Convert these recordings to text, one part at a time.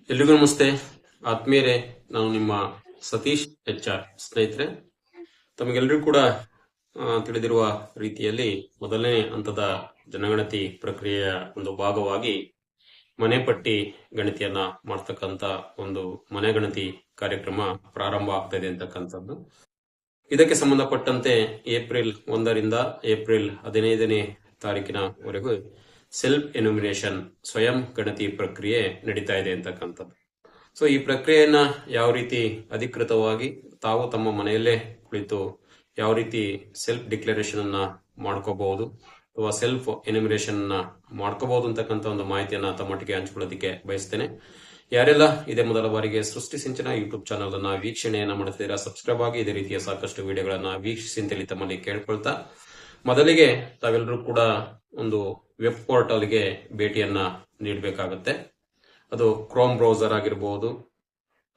ಎಲ್ರಿಗೂ ನಮಸ್ತೆ ಆತ್ಮೀಯರೇ. ನಾನು ನಿಮ್ಮ ಸತೀಶ್ HR. ಸ್ನೇಹಿತರೆ, ತಮಗೆಲ್ಲರಿಗೂ ಕೂಡ ತಿಳಿದಿರುವ ರೀತಿಯಲ್ಲಿ ಮೊದಲನೇ ಹಂತದ ಜನಗಣತಿ ಪ್ರಕ್ರಿಯೆಯ ಒಂದು ಭಾಗವಾಗಿ ಮನೆಪಟ್ಟಿ ಗಣತಿಯನ್ನ ಮಾಡ್ತಕ್ಕಂಥ ಒಂದು ಮನೆಗಣತಿ ಕಾರ್ಯಕ್ರಮ ಪ್ರಾರಂಭ ಆಗ್ತದೆ ಅಂತಕ್ಕಂಥದ್ದು. ಇದಕ್ಕೆ ಸಂಬಂಧಪಟ್ಟಂತೆ ಏಪ್ರಿಲ್ 1ರಿಂದ ಏಪ್ರಿಲ್ 15ನೇ ತಾರೀಕಿನವರೆಗೂ ಸೆಲ್ಫ್ ಎನ್ಯುಮಿನೇಷನ್ ಸ್ವಯಂ ಗಣತಿ ಪ್ರಕ್ರಿಯೆ ನಡೀತಾ ಇದೆ ಅಂತಕ್ಕಂಥದ್ದು. ಸೊ ಈ ಪ್ರಕ್ರಿಯೆಯನ್ನ ಯಾವ ರೀತಿ ಅಧಿಕೃತವಾಗಿ ತಾವು ತಮ್ಮ ಮನೆಯಲ್ಲೇ ಕುಳಿತು ಯಾವ ರೀತಿ ಸೆಲ್ಫ್ ಡಿಕ್ಲರೇಷನ್ ಅನ್ನ ಮಾಡ್ಕೋಬಹುದು ಅಥವಾ ಸೆಲ್ಫ್ ಎನ್ಯುಮಿನೇಷನ್ ಅನ್ನ ಮಾಡ್ಕೋಬಹುದು ಅಂತಕ್ಕಂಥ ಒಂದು ಮಾಹಿತಿಯನ್ನ ತಮ್ಮೊಟ್ಟಿಗೆ ಹಂಚಿಕೊಳ್ಳೋದಕ್ಕೆ ಬಯಸ್ತೇನೆ. ಯಾರೆಲ್ಲ ಇದೇ ಮೊದಲ ಬಾರಿಗೆ ಸೃಷ್ಟಿ ಸಿಂಚನ ಯೂಟ್ಯೂಬ್ ಚಾನಲ್ ಅನ್ನ ವೀಕ್ಷಣೆಯನ್ನ ಮಾಡ್ತಿದ್ದೀರಾ, ಸಬ್ಸ್ಕ್ರೈಬ್ ಆಗಿ ಇದೇ ರೀತಿಯ ಸಾಕಷ್ಟು ವಿಡಿಯೋಗಳನ್ನ ವೀಕ್ಷಿಸಿ ಅಂತೇಳಿ ತಮ್ಮಲ್ಲಿ ಕೇಳ್ಕೊಳ್ತಾ, ಮೊದಲಿಗೆ ತಾವೆಲ್ಲರೂ ಕೂಡ ಒಂದು ವೆಬ್ ಪೋರ್ಟಲ್ಗೆ ಭೇಟಿಯನ್ನ ನೀಡಬೇಕಾಗುತ್ತೆ. ಅದು ಕ್ರೋಮ್ ಬ್ರೌಸರ್ ಆಗಿರಬಹುದು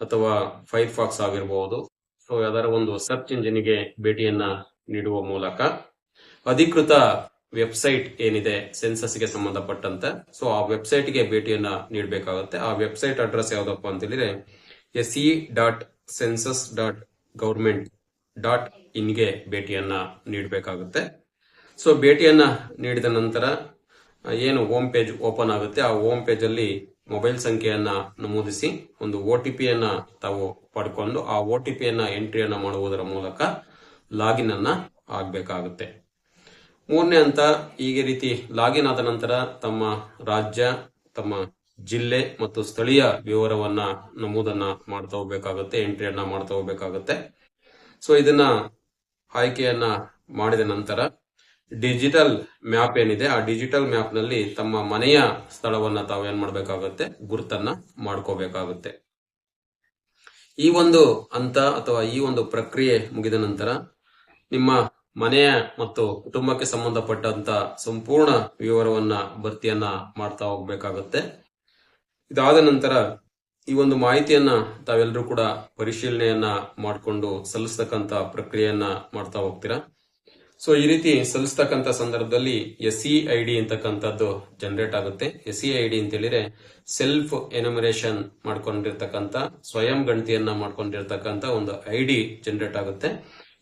ಅಥವಾ ಫೈರ್ಫಾಕ್ಸ್ ಆಗಿರಬಹುದು. ಸೊ ಅದರ ಒಂದು ಸರ್ಚ್ ಇಂಜಿನ್ಗೆ ಭೇಟಿಯನ್ನ ನೀಡುವ ಮೂಲಕ ಅಧಿಕೃತ ವೆಬ್ಸೈಟ್ ಏನಿದೆ ಸೆನ್ಸಸ್ಗೆ ಸಂಬಂಧಪಟ್ಟಂತೆ, ಸೊ ಆ ವೆಬ್ಸೈಟ್ಗೆ ಭೇಟಿಯನ್ನ ನೀಡಬೇಕಾಗುತ್ತೆ. ಆ ವೆಬ್ಸೈಟ್ ಅಡ್ರೆಸ್ ಯಾವ್ದಪ್ಪ ಅಂತ ಹೇಳಿದ್ರೆ se.census.government.in ಗೆ ಭೇಟಿಯನ್ನ ನೀಡಬೇಕಾಗುತ್ತೆ. ಸೊ ಭೇಟಿಯನ್ನ ನೀಡಿದ ನಂತರ ಏನು ಹೋಮ್ ಪೇಜ್ ಓಪನ್ ಆಗುತ್ತೆ, ಆ ಹೋಮ್ ಪೇಜ್ ಅಲ್ಲಿ ಮೊಬೈಲ್ ಸಂಖ್ಯೆಯನ್ನ ನಮೂದಿಸಿ ಒಂದು OTP ಯನ್ನ ತಾವು ಪಡ್ಕೊಂಡು ಆ OTP ಯನ್ನ ಎಂಟ್ರಿಯನ್ನ ಮಾಡುವುದರ ಮೂಲಕ ಲಾಗಿನ್ ಅನ್ನ ಆಗಬೇಕಾಗುತ್ತೆ. ಮೂರನೇ ಹಂತ, ಈಗ ರೀತಿ ಲಾಗಿನ್ ಆದ ನಂತರ ತಮ್ಮ ರಾಜ್ಯ, ತಮ್ಮ ಜಿಲ್ಲೆ ಮತ್ತು ಸ್ಥಳೀಯ ವಿವರವನ್ನ ನಮೂದನ್ನ ಮಾಡ್ತಾ ಹೋಗ್ಬೇಕಾಗುತ್ತೆ, ಎಂಟ್ರಿಯನ್ನ ಮಾಡ್ತಾ ಹೋಗ್ಬೇಕಾಗುತ್ತೆ. ಸೊ ಇದನ್ನ ಆಯ್ಕೆಯನ್ನ ಮಾಡಿದ ನಂತರ ಡಿಜಿಟಲ್ ಮ್ಯಾಪ್ ಏನಿದೆ, ಆ ಡಿಜಿಟಲ್ ಮ್ಯಾಪ್ ನಲ್ಲಿ ತಮ್ಮ ಮನೆಯ ಸ್ಥಳವನ್ನ ತಾವೇನ್ ಮಾಡಬೇಕಾಗುತ್ತೆ, ಗುರುತನ್ನ ಮಾಡ್ಕೋಬೇಕಾಗುತ್ತೆ. ಈ ಒಂದು ಹಂತ ಅಥವಾ ಈ ಒಂದು ಪ್ರಕ್ರಿಯೆ ಮುಗಿದ ನಂತರ ನಿಮ್ಮ ಮನೆಯ ಮತ್ತು ಕುಟುಂಬಕ್ಕೆ ಸಂಬಂಧಪಟ್ಟಂತ ಸಂಪೂರ್ಣ ವಿವರವನ್ನ ಭರ್ತಿಯನ್ನ ಮಾಡ್ತಾ ಹೋಗ್ಬೇಕಾಗುತ್ತೆ. ಇದಾದ ನಂತರ ಈ ಒಂದು ಮಾಹಿತಿಯನ್ನ ತಾವೆಲ್ಲರೂ ಕೂಡ ಪರಿಶೀಲನೆಯನ್ನ ಮಾಡಿಕೊಂಡು ಸಲ್ಲಿಸ್ತಕ್ಕಂತ ಪ್ರಕ್ರಿಯೆಯನ್ನ ಮಾಡ್ತಾ ಹೋಗ್ತೀರಾ. ಸೊ ಈ ರೀತಿ ಸಲ್ಲಿಸ್ತಕ್ಕಂಥ ಸಂದರ್ಭದಲ್ಲಿ SEID ಅಂತಕ್ಕಂಥದ್ದು ಜನರೇಟ್ ಆಗುತ್ತೆ. SEID ಅಂತ ಹೇಳಿದ್ರೆ ಸೆಲ್ಫ್ ಎನ್ಯುಮರೇಷನ್ ಮಾಡ್ಕೊಂಡಿರ್ತಕ್ಕಂಥ ಸ್ವಯಂ ಗಣತಿಯನ್ನ ಮಾಡ್ಕೊಂಡಿರ್ತಕ್ಕಂಥ ಒಂದು ID ಜನರೇಟ್ ಆಗುತ್ತೆ.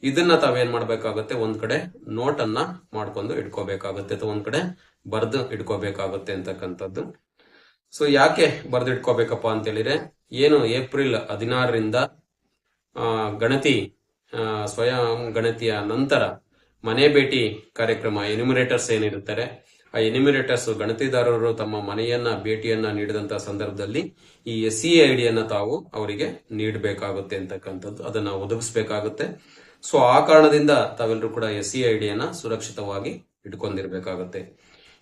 ಇದನ್ನ ತಾವೇನ್ ಮಾಡ್ಬೇಕಾಗುತ್ತೆ, ಒಂದ್ ಕಡೆ ನೋಟ್ ಅನ್ನ ಮಾಡ್ಕೊಂಡು ಇಟ್ಕೋಬೇಕಾಗುತ್ತೆ ಅಥವಾ ಒಂದ್ ಕಡೆ ಬರ್ದು ಇಟ್ಕೋಬೇಕಾಗುತ್ತೆ ಅಂತಕ್ಕಂಥದ್ದು. ಸೊ ಯಾಕೆ ಬರ್ದು ಇಟ್ಕೋಬೇಕಪ್ಪ ಅಂತ ಹೇಳಿದ್ರೆ, ಏನು ಏಪ್ರಿಲ್ 16ರಿಂದ ಗಣತಿ ಸ್ವಯಂ ಗಣತಿಯ ನಂತರ ಮನೆ ಭೇಟಿ ಕಾರ್ಯಕ್ರಮ ಎನ್ಯುಮರೇಟರ್ಸ್ ಏನಿರುತ್ತಾರೆ, ಆ ಎನ್ಯುಮರೇಟರ್ಸ್ ಗಣತಿದಾರರು ತಮ್ಮ ಮನೆಯನ್ನ ಭೇಟಿಯನ್ನ ನೀಡಿದಂತ ಸಂದರ್ಭದಲ್ಲಿ ಈ SEID ಯನ್ನ ತಾವು ಅವರಿಗೆ ನೀಡಬೇಕಾಗುತ್ತೆ ಅಂತಕ್ಕಂಥದ್ದು, ಅದನ್ನ ಒದಗಿಸಬೇಕಾಗುತ್ತೆ. ಸೊ ಆ ಕಾರಣದಿಂದ ತಾವೆಲ್ಲರೂ ಕೂಡ SEID ಯನ್ನ ಸುರಕ್ಷಿತವಾಗಿ ಇಟ್ಕೊಂಡಿರ್ಬೇಕಾಗುತ್ತೆ.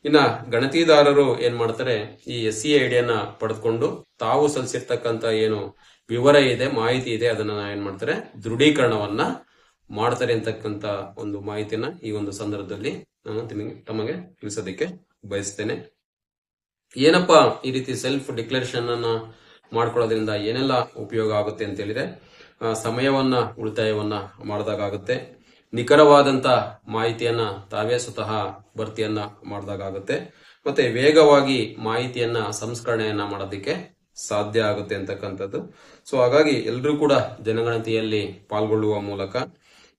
ಇನ್ನ ಗಣತಿದಾರರು ಏನ್ ಮಾಡ್ತಾರೆ, ಈ SEID ಯನ್ನ ಪಡೆದುಕೊಂಡು ತಾವು ಸಲ್ಲಿಸಿರ್ತಕ್ಕಂಥ ಏನು ವಿವರ ಇದೆ, ಮಾಹಿತಿ ಇದೆ, ಅದನ್ನ ಏನ್ ಮಾಡ್ತಾರೆ, ದೃಢೀಕರಣವನ್ನ ಮಾಡ್ತಾರೆ ಅಂತಕ್ಕಂಥ ಒಂದು ಮಾಹಿತಿನ ಈ ಒಂದು ಸಂದರ್ಭದಲ್ಲಿ ನಾನು ತಮಗೆ ತಿಳಿಸೋದಕ್ಕೆ ಬಯಸ್ತೇನೆ. ಏನಪ್ಪಾ ಈ ರೀತಿ ಸೆಲ್ಫ್ ಡಿಕ್ಲರೇಷನ್ ಅನ್ನ ಮಾಡ್ಕೊಳ್ಳೋದ್ರಿಂದ ಏನೆಲ್ಲ ಉಪಯೋಗ ಆಗುತ್ತೆ ಅಂತ ಹೇಳಿದ್ರೆ, ಸಮಯವನ್ನ ಉಳಿತಾಯವನ್ನ ಮಾಡಿದಾಗುತ್ತೆ, ನಿಖರವಾದಂತ ಮಾಹಿತಿಯನ್ನ ತಾವೇ ಸ್ವತಃ ಭರ್ತಿಯನ್ನ ಮಾಡಿದಾಗುತ್ತೆ, ಮತ್ತೆ ವೇಗವಾಗಿ ಮಾಹಿತಿಯನ್ನ ಸಂಸ್ಕರಣೆಯನ್ನ ಮಾಡೋದಕ್ಕೆ ಸಾಧ್ಯ ಆಗುತ್ತೆ ಅಂತಕ್ಕಂಥದ್ದು. ಸೊ ಹಾಗಾಗಿ ಎಲ್ಲರೂ ಕೂಡ ಜನಗಣತಿಯಲ್ಲಿ ಪಾಲ್ಗೊಳ್ಳುವ ಮೂಲಕ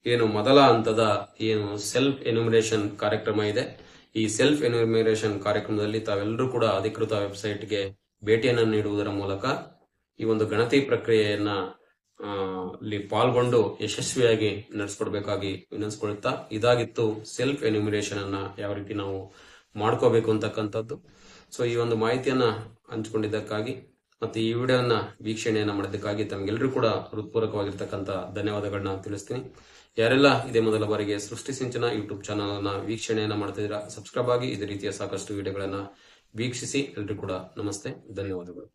ಏನು ಮೊದಲ ಹಂತದ ಏನು ಸೆಲ್ಫ್ ಎನ್ಯುಮರೇಷನ್ ಕಾರ್ಯಕ್ರಮ ಇದೆ, ಈ ಸೆಲ್ಫ್ ಎನ್ಯುಮರೇಷನ್ ಕಾರ್ಯಕ್ರಮದಲ್ಲಿ ತಾವೆಲ್ಲರೂ ಕೂಡ ಅಧಿಕೃತ ವೆಬ್ಸೈಟ್ಗೆ ಭೇಟಿಯನ್ನು ನೀಡುವುದರ ಮೂಲಕ ಈ ಒಂದು ಗಣತಿ ಪ್ರಕ್ರಿಯೆಯನ್ನ ಅಲ್ಲಿ ಪಾಲ್ಗೊಂಡು ಯಶಸ್ವಿಯಾಗಿ ನಡೆಸ್ಕೊಡ್ಬೇಕಾಗಿ ವಿನಂತಿಸ್ಕೊಳ್ತಾ, ಇದಾಗಿತ್ತು ಸೆಲ್ಫ್ ಎನ್ಯುಮರೇಷನ್ ಅನ್ನ ಯಾವ ರೀತಿ ನಾವು ಮಾಡ್ಕೋಬೇಕು ಅಂತಕ್ಕಂಥದ್ದು. ಸೊ ಈ ಒಂದು ಮಾಹಿತಿಯನ್ನ ಹಂಚಿಕೊಂಡಿದ್ದಕ್ಕಾಗಿ ಮತ್ತೆ ಈ ವಿಡಿಯೋನ ವೀಕ್ಷಣೆಯನ್ನ ಮಾಡೋದಕ್ಕಾಗಿ ತಮಗೆಲ್ಲರೂ ಕೂಡ ಹೃತ್ಪೂರ್ವಕವಾಗಿರ್ತಕ್ಕಂಥ ಧನ್ಯವಾದಗಳನ್ನ ತಿಳಿಸ್ತೀನಿ. ಯಾರೆಲ್ಲ ಇದೇ ಮೊದಲ ಬಾರಿಗೆ ಸೃಷ್ಟಿ ಸಿಂಚನ ಯೂಟ್ಯೂಬ್ ಚಾನಲ್ ಅನ್ನ ವೀಕ್ಷಣೆಯನ್ನ ಮಾಡ್ತಿದ್ದೀರಾ, ಸಬ್ಸ್ಕ್ರೈಬ್ ಆಗಿ ಇದೇ ರೀತಿಯ ಸಾಕಷ್ಟು ವಿಡಿಯೋಗಳನ್ನ ವೀಕ್ಷಿಸಿ. ಎಲ್ರಿಗೂ ಕೂಡ ನಮಸ್ತೆ, ಧನ್ಯವಾದಗಳು.